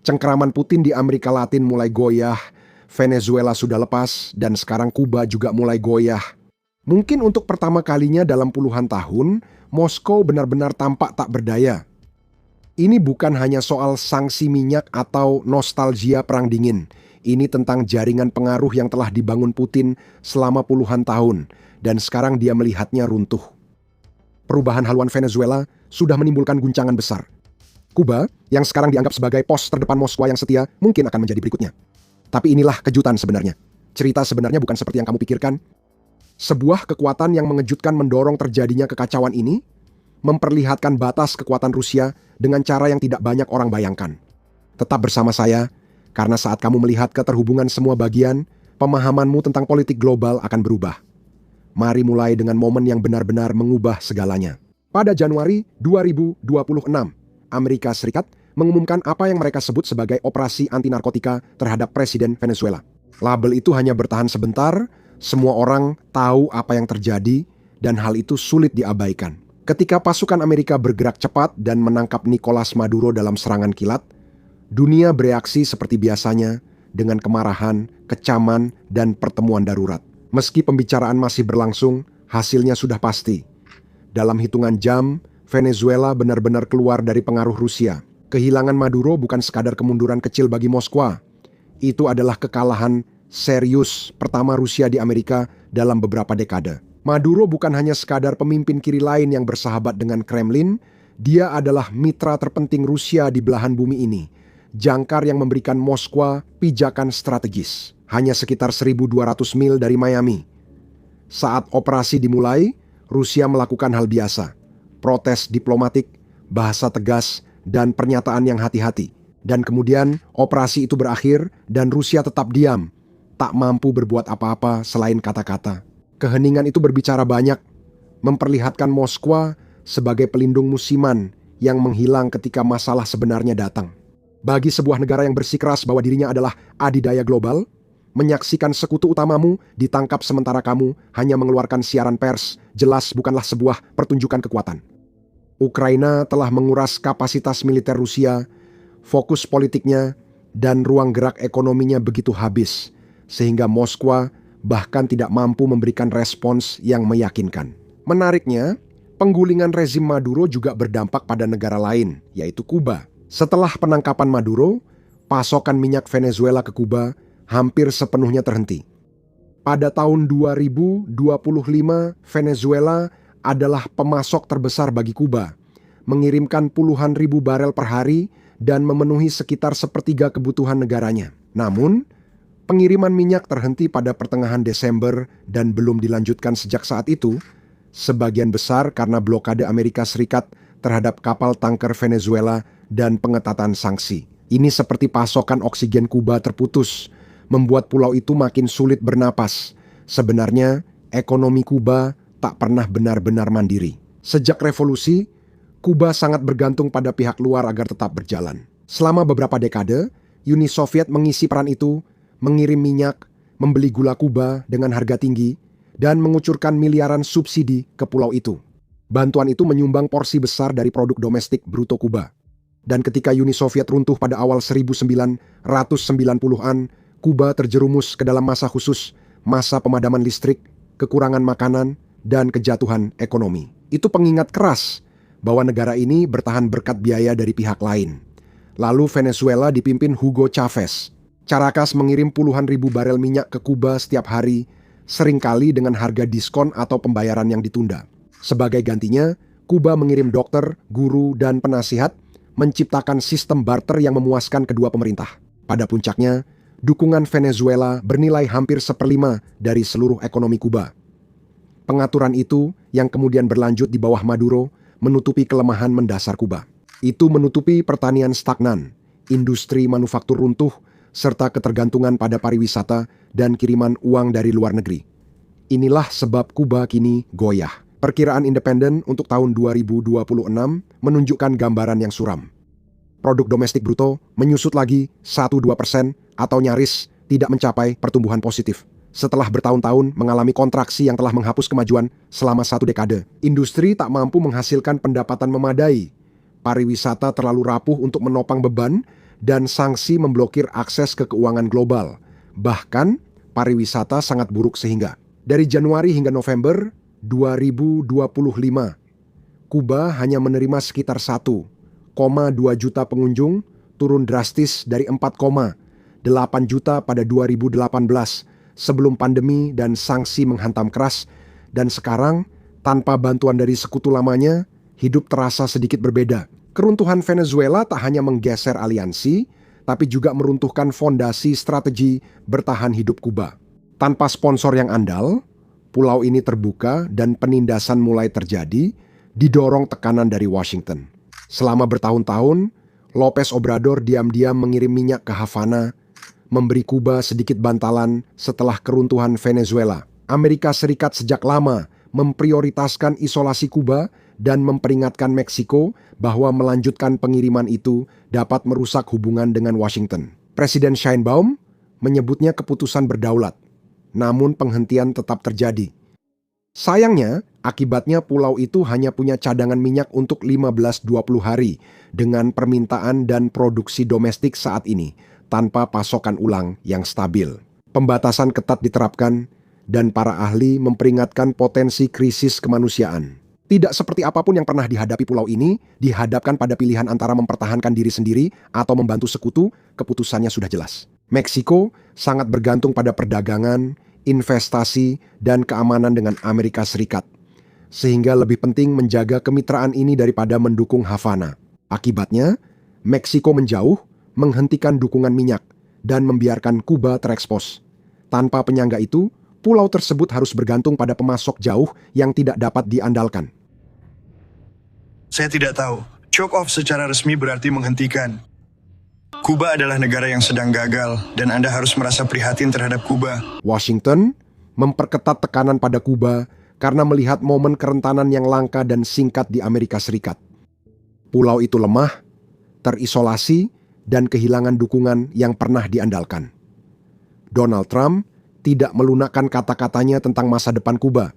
Cengkeraman Putin di Amerika Latin mulai goyah, Venezuela sudah lepas, dan sekarang Kuba juga mulai goyah. Mungkin untuk pertama kalinya dalam puluhan tahun, Moskow benar-benar tampak tak berdaya. Ini bukan hanya soal sanksi minyak atau nostalgia perang dingin. Ini tentang jaringan pengaruh yang telah dibangun Putin selama puluhan tahun, dan sekarang dia melihatnya runtuh. Perubahan haluan Venezuela sudah menimbulkan guncangan besar. Kuba, yang sekarang dianggap sebagai pos terdepan Moskwa yang setia, mungkin akan menjadi berikutnya. Tapi inilah kejutan sebenarnya. Cerita sebenarnya bukan seperti yang kamu pikirkan. Sebuah kekuatan yang mengejutkan mendorong terjadinya kekacauan ini, memperlihatkan batas kekuatan Rusia dengan cara yang tidak banyak orang bayangkan. Tetap bersama saya, karena saat kamu melihat keterhubungan semua bagian, pemahamanmu tentang politik global akan berubah. Mari mulai dengan momen yang benar-benar mengubah segalanya. Pada Januari 2026, Amerika Serikat mengumumkan apa yang mereka sebut sebagai operasi anti-narkotika terhadap Presiden Venezuela. Label itu hanya bertahan sebentar, semua orang tahu apa yang terjadi, dan hal itu sulit diabaikan. Ketika pasukan Amerika bergerak cepat dan menangkap Nicolas Maduro dalam serangan kilat, dunia bereaksi seperti biasanya dengan kemarahan, kecaman, dan pertemuan darurat. Meski pembicaraan masih berlangsung, hasilnya sudah pasti. Dalam hitungan jam, Venezuela benar-benar keluar dari pengaruh Rusia. Kehilangan Maduro bukan sekadar kemunduran kecil bagi Moskwa. Itu adalah kekalahan serius pertama Rusia di Amerika dalam beberapa dekade. Maduro bukan hanya sekadar pemimpin kiri lain yang bersahabat dengan Kremlin, dia adalah mitra terpenting Rusia di belahan bumi ini. Jangkar yang memberikan Moskwa pijakan strategis. Hanya sekitar 1.200 mil dari Miami. Saat operasi dimulai, Rusia melakukan hal biasa. Protes diplomatik, bahasa tegas, dan pernyataan yang hati-hati. Dan kemudian operasi itu berakhir dan Rusia tetap diam. Tak mampu berbuat apa-apa selain kata-kata. Keheningan itu berbicara banyak, memperlihatkan Moskwa sebagai pelindung musiman yang menghilang ketika masalah sebenarnya datang. Bagi sebuah negara yang bersikeras bahwa dirinya adalah adidaya global, menyaksikan sekutu utamamu ditangkap sementara kamu hanya mengeluarkan siaran pers, jelas bukanlah sebuah pertunjukan kekuatan. Ukraina telah menguras kapasitas militer Rusia, fokus politiknya, dan ruang gerak ekonominya begitu habis, sehingga Moskwa bahkan tidak mampu memberikan respons yang meyakinkan. Menariknya, penggulingan rezim Maduro juga berdampak pada negara lain, yaitu Kuba. Setelah penangkapan Maduro, pasokan minyak Venezuela ke Kuba hampir sepenuhnya terhenti. Pada tahun 2025, Venezuela adalah pemasok terbesar bagi Kuba, mengirimkan puluhan ribu barel per hari dan memenuhi sekitar sepertiga kebutuhan negaranya. Namun, pengiriman minyak terhenti pada pertengahan Desember dan belum dilanjutkan sejak saat itu, sebagian besar karena blokade Amerika Serikat terhadap kapal tanker Venezuela dan pengetatan sanksi. Ini seperti pasokan oksigen Kuba terputus, membuat pulau itu makin sulit bernapas. Sebenarnya, ekonomi Kuba tak pernah benar-benar mandiri. Sejak revolusi, Kuba sangat bergantung pada pihak luar agar tetap berjalan. Selama beberapa dekade, Uni Soviet mengisi peran itu, mengirim minyak, membeli gula Kuba dengan harga tinggi, dan mengucurkan miliaran subsidi ke pulau itu. Bantuan itu menyumbang porsi besar dari produk domestik bruto Kuba. Dan ketika Uni Soviet runtuh pada awal 1990-an, Kuba terjerumus ke dalam masa khusus, masa pemadaman listrik, kekurangan makanan, dan kejatuhan ekonomi. Itu pengingat keras bahwa negara ini bertahan berkat biaya dari pihak lain. Lalu Venezuela dipimpin Hugo Chavez. Caracas mengirim puluhan ribu barel minyak ke Kuba setiap hari, seringkali dengan harga diskon atau pembayaran yang ditunda. Sebagai gantinya, Kuba mengirim dokter, guru, dan penasihat, menciptakan sistem barter yang memuaskan kedua pemerintah. Pada puncaknya, dukungan Venezuela bernilai hampir 1/5 dari seluruh ekonomi Kuba. Pengaturan itu, yang kemudian berlanjut di bawah Maduro, menutupi kelemahan mendasar Kuba. Itu menutupi pertanian stagnan, industri manufaktur runtuh, serta ketergantungan pada pariwisata dan kiriman uang dari luar negeri. Inilah sebab Kuba kini goyah. Perkiraan independen untuk tahun 2026 menunjukkan gambaran yang suram. Produk domestik bruto menyusut lagi 1-2% atau nyaris tidak mencapai pertumbuhan positif. Setelah bertahun-tahun mengalami kontraksi yang telah menghapus kemajuan selama 1 dekade. Industri tak mampu menghasilkan pendapatan memadai. Pariwisata terlalu rapuh untuk menopang beban, dan sanksi memblokir akses ke keuangan global. Bahkan, pariwisata sangat buruk sehingga dari Januari hingga November 2025, Kuba hanya menerima sekitar 1,2 juta pengunjung, turun drastis dari 4,8 juta pada 2018 sebelum pandemi dan sanksi menghantam keras. Dan sekarang, tanpa bantuan dari sekutu lamanya, hidup terasa sedikit berbeda. Keruntuhan Venezuela tak hanya menggeser aliansi, tapi juga meruntuhkan fondasi strategi bertahan hidup Kuba. Tanpa sponsor yang andal, pulau ini terbuka dan penindasan mulai terjadi, didorong tekanan dari Washington. Selama bertahun-tahun, López Obrador diam-diam mengirim minyak ke Havana, memberi Kuba sedikit bantalan setelah keruntuhan Venezuela. Amerika Serikat sejak lama memprioritaskan isolasi Kuba dan memperingatkan Meksiko bahwa melanjutkan pengiriman itu dapat merusak hubungan dengan Washington. Presiden Sheinbaum menyebutnya keputusan berdaulat, namun penghentian tetap terjadi. Sayangnya, akibatnya pulau itu hanya punya cadangan minyak untuk 15-20 hari dengan permintaan dan produksi domestik saat ini, tanpa pasokan ulang yang stabil. Pembatasan ketat diterapkan dan para ahli memperingatkan potensi krisis kemanusiaan. Tidak seperti apapun yang pernah dihadapi pulau ini, dihadapkan pada pilihan antara mempertahankan diri sendiri atau membantu sekutu, keputusannya sudah jelas. Meksiko sangat bergantung pada perdagangan, investasi, dan keamanan dengan Amerika Serikat. Sehingga lebih penting menjaga kemitraan ini daripada mendukung Havana. Akibatnya, Meksiko menjauh, menghentikan dukungan minyak, dan membiarkan Kuba terekspos. Tanpa penyangga itu, pulau tersebut harus bergantung pada pemasok jauh yang tidak dapat diandalkan. Saya tidak tahu. Choke off secara resmi berarti menghentikan. Kuba adalah negara yang sedang gagal, dan Anda harus merasa prihatin terhadap Kuba. Washington memperketat tekanan pada Kuba karena melihat momen kerentanan yang langka dan singkat di Amerika Serikat. Pulau itu lemah, terisolasi, dan kehilangan dukungan yang pernah diandalkan. Donald Trump tidak melunakkan kata-katanya tentang masa depan Kuba.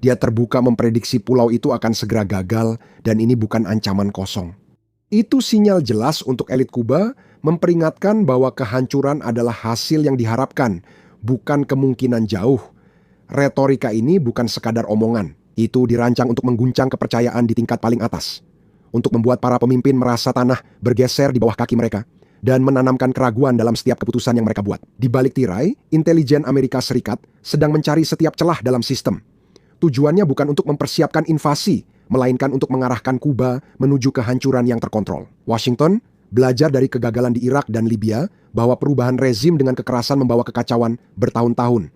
Dia terbuka memprediksi pulau itu akan segera gagal dan ini bukan ancaman kosong. Itu sinyal jelas untuk elit Kuba memperingatkan bahwa kehancuran adalah hasil yang diharapkan, bukan kemungkinan jauh. Retorika ini bukan sekadar omongan. Itu dirancang untuk mengguncang kepercayaan di tingkat paling atas. Untuk membuat para pemimpin merasa tanah bergeser di bawah kaki mereka dan menanamkan keraguan dalam setiap keputusan yang mereka buat. Di balik tirai, intelijen Amerika Serikat sedang mencari setiap celah dalam sistem. Tujuannya bukan untuk mempersiapkan invasi, melainkan untuk mengarahkan Kuba menuju kehancuran yang terkontrol. Washington belajar dari kegagalan di Irak dan Libya bahwa perubahan rezim dengan kekerasan membawa kekacauan bertahun-tahun.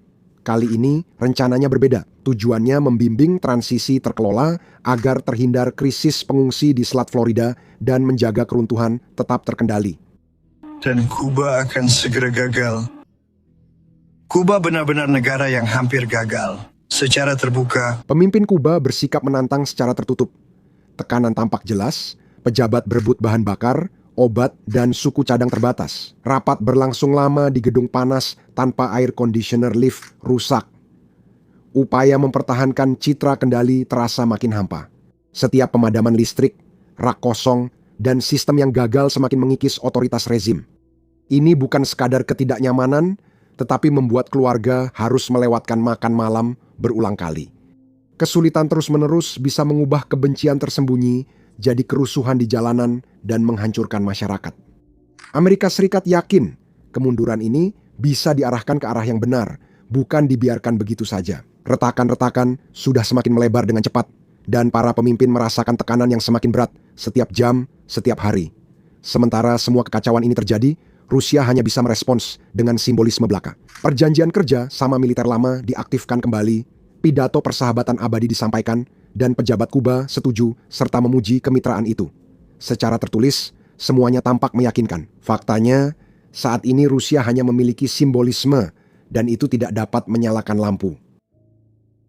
Kali ini rencananya berbeda. Tujuannya membimbing transisi terkelola agar terhindar krisis pengungsi di Selat Florida dan menjaga keruntuhan tetap terkendali. Dan Kuba akan segera gagal. Kuba benar-benar negara yang hampir gagal. Secara terbuka, Pemimpin Kuba bersikap menantang secara tertutup. Tekanan tampak jelas, pejabat berebut bahan bakar, obat, dan suku cadang terbatas. Rapat berlangsung lama di gedung panas tanpa air conditioner lift rusak. Upaya mempertahankan citra kendali terasa makin hampa. Setiap pemadaman listrik, rak kosong, dan sistem yang gagal semakin mengikis otoritas rezim. Ini bukan sekadar ketidaknyamanan, tetapi membuat keluarga harus melewatkan makan malam berulang kali. Kesulitan terus-menerus bisa mengubah kebencian tersembunyi jadi kerusuhan di jalanan dan menghancurkan masyarakat. Amerika Serikat yakin kemunduran ini bisa diarahkan ke arah yang benar, bukan dibiarkan begitu saja. Retakan-retakan sudah semakin melebar dengan cepat, dan para pemimpin merasakan tekanan yang semakin berat setiap jam, setiap hari. Sementara semua kekacauan ini terjadi, Rusia hanya bisa merespons dengan simbolisme belaka. Perjanjian kerja sama militer lama diaktifkan kembali, pidato persahabatan abadi disampaikan, dan pejabat Kuba setuju serta memuji kemitraan itu. Secara tertulis, semuanya tampak meyakinkan. Faktanya, saat ini Rusia hanya memiliki simbolisme, dan itu tidak dapat menyalakan lampu.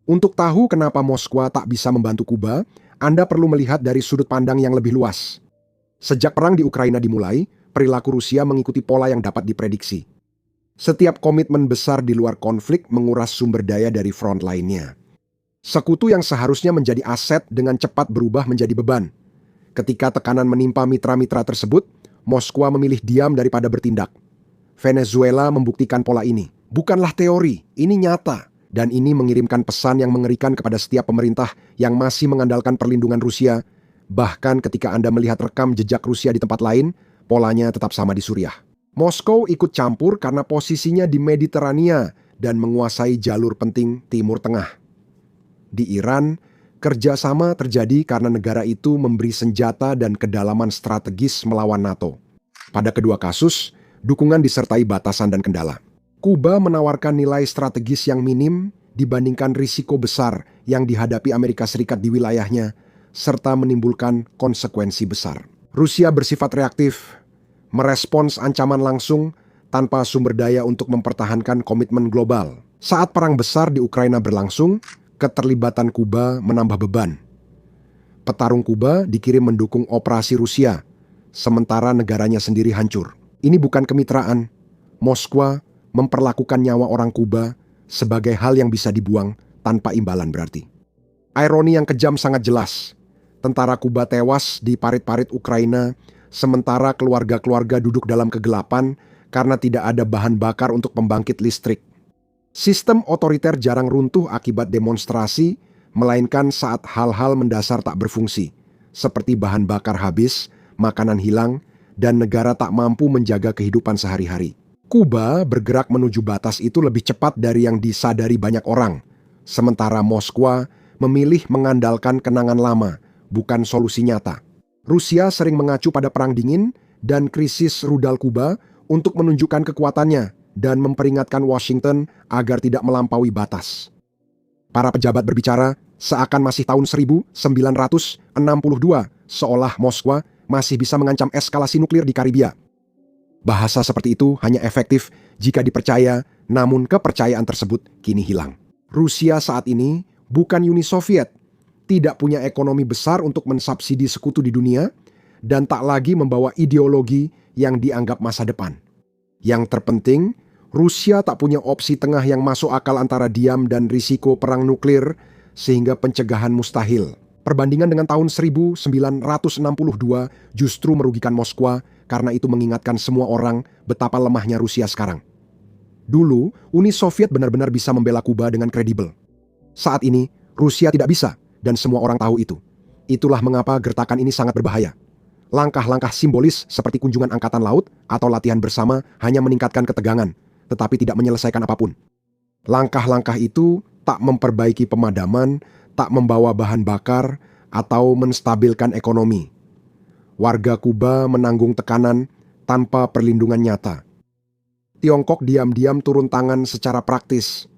Untuk tahu kenapa Moskwa tak bisa membantu Kuba, Anda perlu melihat dari sudut pandang yang lebih luas. Sejak perang di Ukraina dimulai, perilaku Rusia mengikuti pola yang dapat diprediksi. Setiap komitmen besar di luar konflik menguras sumber daya dari front lainnya. Sekutu yang seharusnya menjadi aset dengan cepat berubah menjadi beban. Ketika tekanan menimpa mitra-mitra tersebut, Moskwa memilih diam daripada bertindak. Venezuela membuktikan pola ini. Bukanlah teori, ini nyata. Dan ini mengirimkan pesan yang mengerikan kepada setiap pemerintah yang masih mengandalkan perlindungan Rusia. Bahkan ketika Anda melihat rekam jejak Rusia di tempat lain, polanya tetap sama di Suriah. Moskow ikut campur karena posisinya di Mediterania dan menguasai jalur penting Timur Tengah. Di Iran, kerjasama terjadi karena negara itu memberi senjata dan kedalaman strategis melawan NATO. Pada kedua kasus, dukungan disertai batasan dan kendala. Kuba menawarkan nilai strategis yang minim dibandingkan risiko besar yang dihadapi Amerika Serikat di wilayahnya, serta menimbulkan konsekuensi besar. Rusia bersifat reaktif, merespons ancaman langsung tanpa sumber daya untuk mempertahankan komitmen global. Saat perang besar di Ukraina berlangsung, keterlibatan Kuba menambah beban. Petarung Kuba dikirim mendukung operasi Rusia, sementara negaranya sendiri hancur. Ini bukan kemitraan. Moskwa memperlakukan nyawa orang Kuba sebagai hal yang bisa dibuang tanpa imbalan berarti. Ironi yang kejam sangat jelas. Tentara Kuba tewas di parit-parit Ukraina, sementara keluarga-keluarga duduk dalam kegelapan karena tidak ada bahan bakar untuk pembangkit listrik. Sistem otoriter jarang runtuh akibat demonstrasi, melainkan saat hal-hal mendasar tak berfungsi, seperti bahan bakar habis, makanan hilang, dan negara tak mampu menjaga kehidupan sehari-hari. Kuba bergerak menuju batas itu lebih cepat dari yang disadari banyak orang, sementara Moskwa memilih mengandalkan kenangan lama, bukan solusi nyata. Rusia sering mengacu pada Perang Dingin dan krisis rudal Kuba untuk menunjukkan kekuatannya dan memperingatkan Washington agar tidak melampaui batas. Para pejabat berbicara seakan masih tahun 1962, seolah Moskwa masih bisa mengancam eskalasi nuklir di Karibia. Bahasa seperti itu hanya efektif jika dipercaya, namun kepercayaan tersebut kini hilang. Rusia saat ini bukan Uni Soviet, tidak punya ekonomi besar untuk mensubsidi sekutu di dunia, dan tak lagi membawa ideologi yang dianggap masa depan. Yang terpenting, Rusia tak punya opsi tengah yang masuk akal antara diam dan risiko perang nuklir, sehingga pencegahan mustahil. Perbandingan dengan tahun 1962 justru merugikan Moskwa karena itu mengingatkan semua orang betapa lemahnya Rusia sekarang. Dulu, Uni Soviet benar-benar bisa membela Kuba dengan kredibel. Saat ini, Rusia tidak bisa dan semua orang tahu itu. Itulah mengapa gertakan ini sangat berbahaya. Langkah-langkah simbolis seperti kunjungan angkatan laut atau latihan bersama hanya meningkatkan ketegangan, tetapi tidak menyelesaikan apapun. Langkah-langkah itu tak memperbaiki pemadaman, tak membawa bahan bakar, atau menstabilkan ekonomi. Warga Kuba menanggung tekanan tanpa perlindungan nyata. Tiongkok diam-diam turun tangan secara praktis.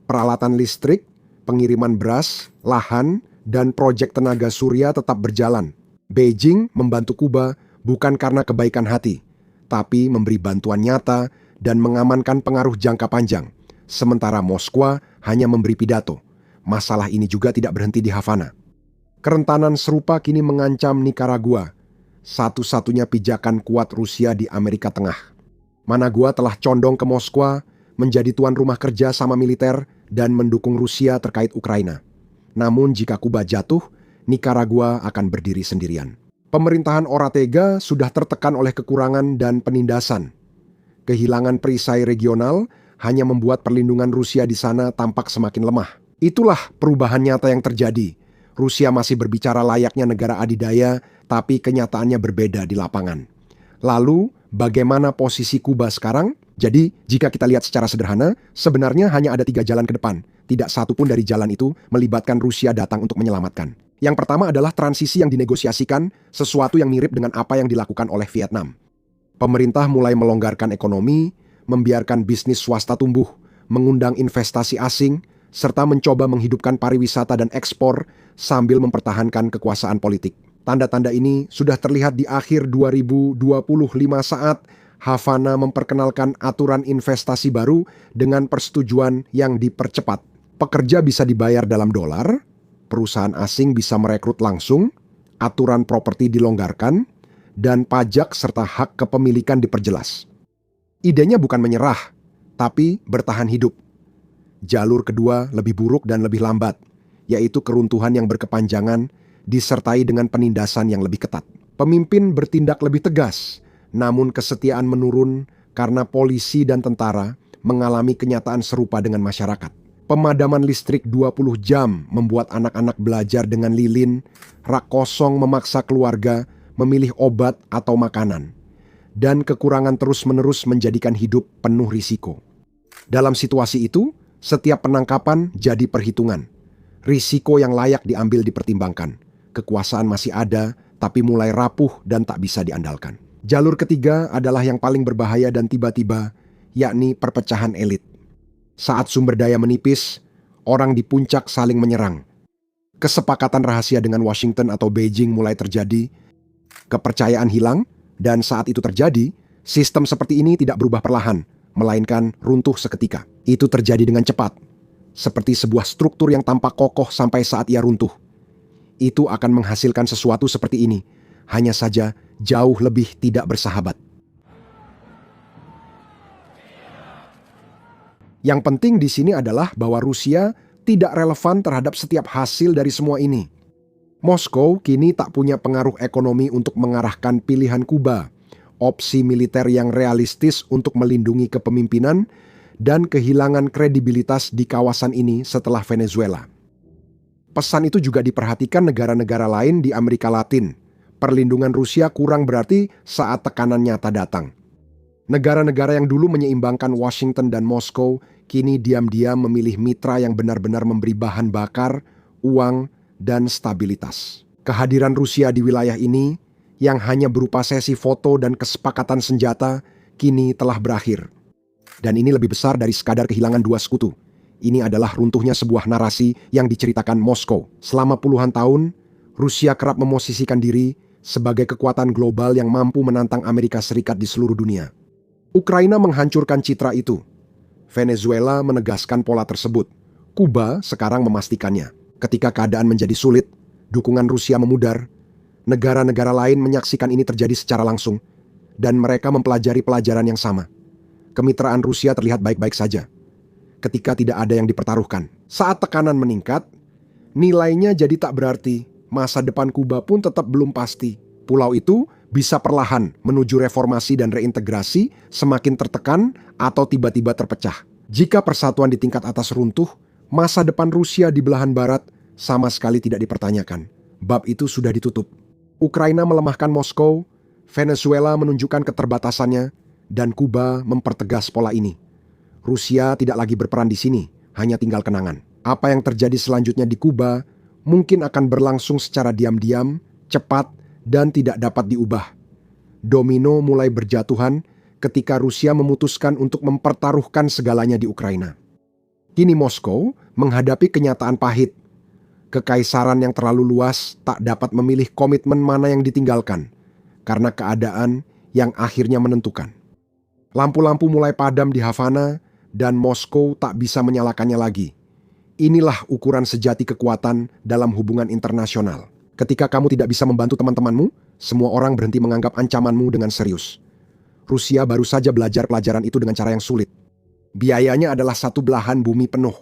Peralatan listrik, pengiriman beras, lahan, dan proyek tenaga surya tetap berjalan. Beijing membantu Kuba bukan karena kebaikan hati, tapi memberi bantuan nyata dan mengamankan pengaruh jangka panjang. Sementara Moskwa hanya memberi pidato. Masalah ini juga tidak berhenti di Havana. Kerentanan serupa kini mengancam Nicaragua, satu-satunya pijakan kuat Rusia di Amerika Tengah. Managua telah condong ke Moskwa, menjadi tuan rumah kerja sama militer dan mendukung Rusia terkait Ukraina. Namun jika Kuba jatuh, Nicaragua akan berdiri sendirian. Pemerintahan Ortega sudah tertekan oleh kekurangan dan penindasan. Kehilangan perisai regional hanya membuat perlindungan Rusia di sana tampak semakin lemah. Itulah perubahan nyata yang terjadi. Rusia masih berbicara layaknya negara adidaya, tapi kenyataannya berbeda di lapangan. Lalu, bagaimana posisi Kuba sekarang? Jadi, jika kita lihat secara sederhana, sebenarnya hanya ada 3 jalan ke depan. Tidak satu pun dari jalan itu melibatkan Rusia datang untuk menyelamatkan. Yang pertama adalah transisi yang dinegosiasikan, sesuatu yang mirip dengan apa yang dilakukan oleh Vietnam. Pemerintah mulai melonggarkan ekonomi, membiarkan bisnis swasta tumbuh, mengundang investasi asing, serta mencoba menghidupkan pariwisata dan ekspor sambil mempertahankan kekuasaan politik. Tanda-tanda ini sudah terlihat di akhir 2025 saat Havana memperkenalkan aturan investasi baru dengan persetujuan yang dipercepat. Pekerja bisa dibayar dalam dolar, perusahaan asing bisa merekrut langsung, aturan properti dilonggarkan, dan pajak serta hak kepemilikan diperjelas. Idenya bukan menyerah, tapi bertahan hidup. Jalur kedua lebih buruk dan lebih lambat, yaitu keruntuhan yang berkepanjangan disertai dengan penindasan yang lebih ketat. Pemimpin bertindak lebih tegas, namun kesetiaan menurun karena polisi dan tentara mengalami kenyataan serupa dengan masyarakat. Pemadaman listrik 20 jam membuat anak-anak belajar dengan lilin, rak kosong memaksa keluarga memilih obat atau makanan, dan kekurangan terus-menerus menjadikan hidup penuh risiko. Dalam situasi itu, setiap penangkapan jadi perhitungan. Risiko yang layak diambil dipertimbangkan. Kekuasaan masih ada, tapi mulai rapuh dan tak bisa diandalkan. Jalur ketiga adalah yang paling berbahaya dan tiba-tiba, yakni perpecahan elit. Saat sumber daya menipis, orang di puncak saling menyerang. Kesepakatan rahasia dengan Washington atau Beijing mulai terjadi, kepercayaan hilang, dan saat itu terjadi, sistem seperti ini tidak berubah perlahan, melainkan runtuh seketika. Itu terjadi dengan cepat, seperti sebuah struktur yang tampak kokoh sampai saat ia runtuh. Itu akan menghasilkan sesuatu seperti ini, hanya saja jauh lebih tidak bersahabat. Yang penting di sini adalah bahwa Rusia tidak relevan terhadap setiap hasil dari semua ini. Moskow kini tak punya pengaruh ekonomi untuk mengarahkan pilihan Kuba, opsi militer yang realistis untuk melindungi kepemimpinan, dan kehilangan kredibilitas di kawasan ini setelah Venezuela. Pesan itu juga diperhatikan negara-negara lain di Amerika Latin. Perlindungan Rusia kurang berarti saat tekanan nyata datang. Negara-negara yang dulu menyeimbangkan Washington dan Moskow kini diam-diam memilih mitra yang benar-benar memberi bahan bakar, uang, dan stabilitas. Kehadiran Rusia di wilayah ini yang hanya berupa sesi foto dan kesepakatan senjata kini telah berakhir. Dan ini lebih besar dari sekadar kehilangan dua sekutu. Ini adalah runtuhnya sebuah narasi yang diceritakan Moskow. Selama puluhan tahun, Rusia kerap memosisikan diri sebagai kekuatan global yang mampu menantang Amerika Serikat di seluruh dunia. Ukraina menghancurkan citra itu. Venezuela menegaskan pola tersebut. Kuba sekarang memastikannya. Ketika keadaan menjadi sulit, dukungan Rusia memudar. Negara-negara lain menyaksikan ini terjadi secara langsung, dan mereka mempelajari pelajaran yang sama. Kemitraan Rusia terlihat baik-baik saja ketika tidak ada yang dipertaruhkan. Saat tekanan meningkat, nilainya jadi tak berarti. Masa depan Kuba pun tetap belum pasti. Pulau itu bisa perlahan menuju reformasi dan reintegrasi semakin tertekan atau tiba-tiba terpecah. Jika persatuan di tingkat atas runtuh, masa depan Rusia di belahan barat sama sekali tidak dipertanyakan. Bab itu sudah ditutup. Ukraina melemahkan Moskow, Venezuela menunjukkan keterbatasannya, dan Kuba mempertegas pola ini. Rusia tidak lagi berperan di sini, hanya tinggal kenangan. Apa yang terjadi selanjutnya di Kuba mungkin akan berlangsung secara diam-diam, cepat, dan tidak dapat diubah. Domino mulai berjatuhan ketika Rusia memutuskan untuk mempertaruhkan segalanya di Ukraina. Kini Moskow menghadapi kenyataan pahit. Kekaisaran yang terlalu luas tak dapat memilih komitmen mana yang ditinggalkan, karena keadaan yang akhirnya menentukan. Lampu-lampu mulai padam di Havana, dan Moskow tak bisa menyalakannya lagi. Inilah ukuran sejati kekuatan dalam hubungan internasional. Ketika kamu tidak bisa membantu teman-temanmu, semua orang berhenti menganggap ancamanmu dengan serius. Rusia baru saja belajar pelajaran itu dengan cara yang sulit. Biayanya adalah satu belahan bumi penuh.